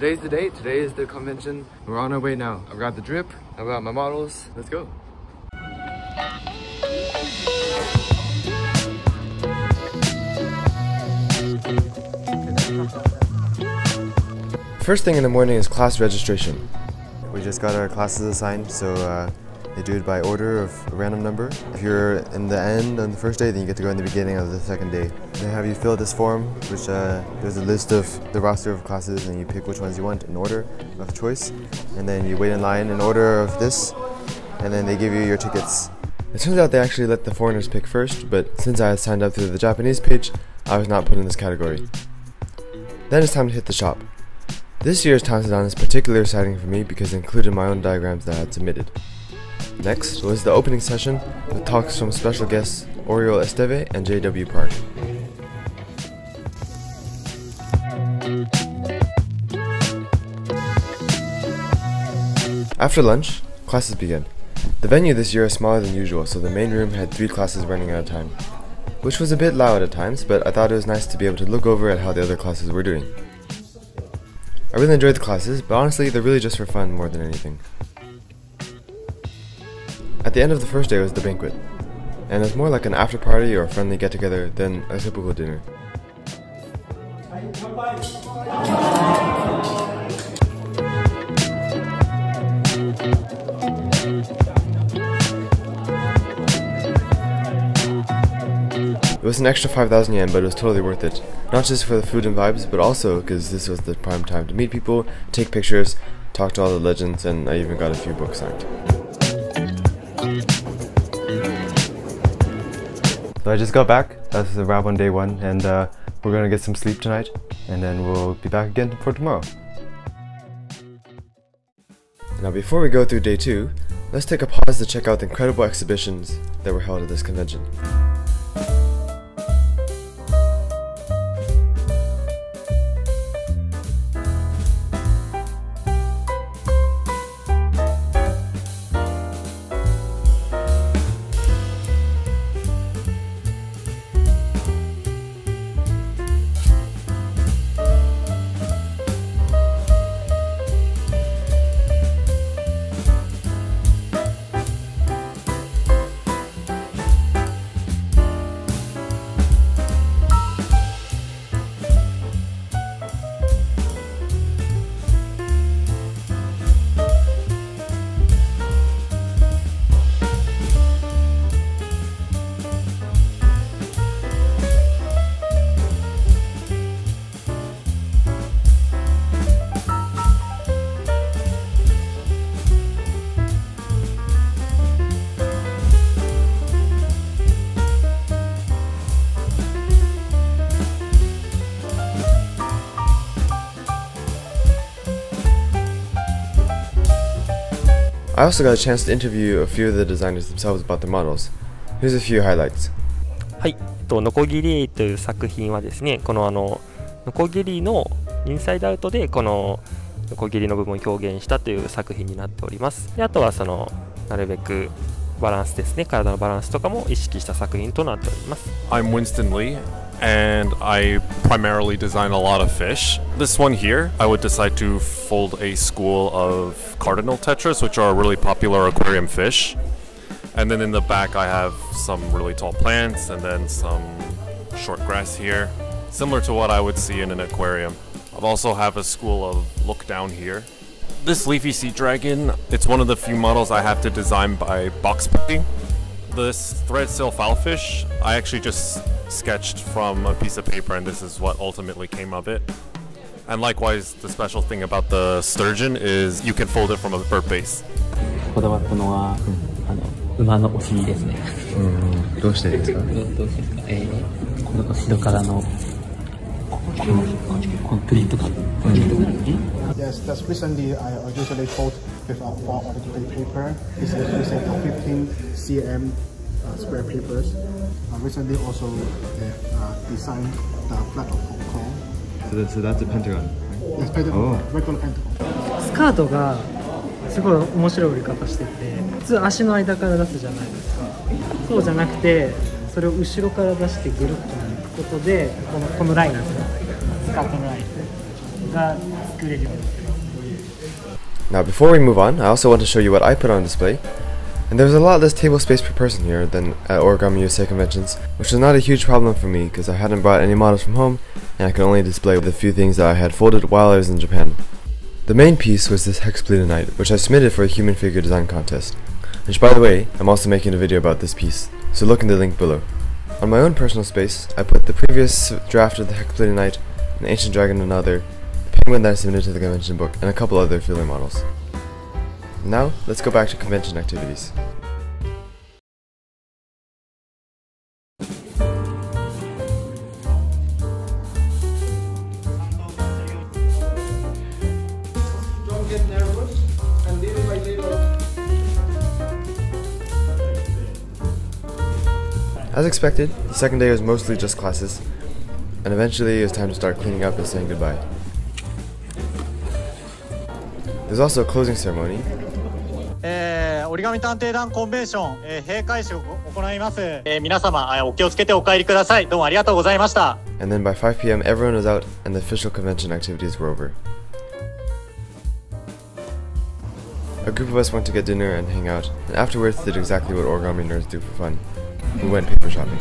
today's the day, today is the convention. We're on our way now. I've got the drip, I've got my models, let's go. First thing in the morning is class registration. We just got our classes assigned, so they do it by order of a random number. If you're in the end on the first day, then you get to go in the beginning of the second day. They have you fill this form, which there's a list of the roster of classes, and you pick which ones you want in order of choice. And then you wait in line in order of this, and then they give you your tickets. It turns out they actually let the foreigners pick first, but since I had signed up through the Japanese page, I was not put in this category. Then it's time to hit the shop. This year's Tansadan is particularly exciting for me because it included my own diagrams that I had submitted. Next was the opening session with talks from special guests Oriol Esteve and J.W. Park. After lunch, classes began. The venue this year is smaller than usual, so the main room had 3 classes running at a time, which was a bit loud at times, but I thought it was nice to be able to look over at how the other classes were doing. I really enjoyed the classes, but honestly, they're really just for fun more than anything. At the end of the first day was the banquet, and it's more like an after party or a friendly get-together than a typical dinner. It was an extra 5,000 yen, but it was totally worth it. Not just for the food and vibes, but also because this was the prime time to meet people, take pictures, talk to all the legends, and I even got a few books signed. So I just got back. That's the wrap on day 1, and we're gonna get some sleep tonight, and then we'll be back again for tomorrow. Now before we go through day 2, let's take a pause to check out the incredible exhibitions that were held at this convention. I also got a chance to interview a few of the designers themselves about their models. Here's a few highlights. はい、ノコギリという作品はですね、このノコギリのインサイドアウトでこのノコギリの部分を表現したという作品になっております。で、あとはなるべくバランスですね、体のバランスとかも意識した作品となっております。I'm Winston Lee, and I primarily design a lot of fish. This one here, I would decide to fold a school of cardinal tetras, which are a really popular aquarium fish. And then in the back I have some really tall plants and then some short grass here, similar to what I would see in an aquarium. I also have a school of look down here. This leafy sea dragon, it's one of the few models I have to design by box printing. This thread sail fowlfish, I actually just sketched from a piece of paper, and this is what ultimately came of it. And likewise, the special thing about the sturgeon is you can fold it from a bird base. こだわったのは、馬のお尻ですね。どうしてですか？どうしてですか？この後ろからのこのプリントが。Yes, that's recently I usually fold with our origami paper. This is using 15 cm square papers. Recently also designed the flag of Hong Kong. So that's a pentagon. Yes, pentagon. Regular pentagon. スカートがすごい面白い折り方してて、普通足の間から出すじゃないですか。そうじゃなくて、それを後ろから出してぐるっと巻くことで、このラインなんですよ。スカートのラインが作れるようになってます。 Now before we move on, I also want to show you what I put on display. And there's a lot less table space per person here than at Origami USA conventions, which was not a huge problem for me because I hadn't brought any models from home and I could only display the few things that I had folded while I was in Japan. The main piece was this Hexapleta Knight, which I submitted for a human figure design contest. Which, by the way, I'm also making a video about this piece, so look in the link below. On my own personal space, I put the previous draft of the Hexapleta Knight, an Ancient Dragon and another, the penguin that I submitted to the convention book, and a couple other filler models. Now, let's go back to convention activities. Don't get nervous and little by little. As expected, the second day was mostly just classes, and eventually it was time to start cleaning up and saying goodbye. There's also a closing ceremony. 折り紙探偵団コンベンション、閉会式を行います。皆様、お気をつけてお帰りください。どうもありがとうございました。 And then by 5 p.m. everyone was out and the official convention activities were over. A group of us went to get dinner and hang out, and afterwards did exactly what origami nerds do for fun. We went paper shopping.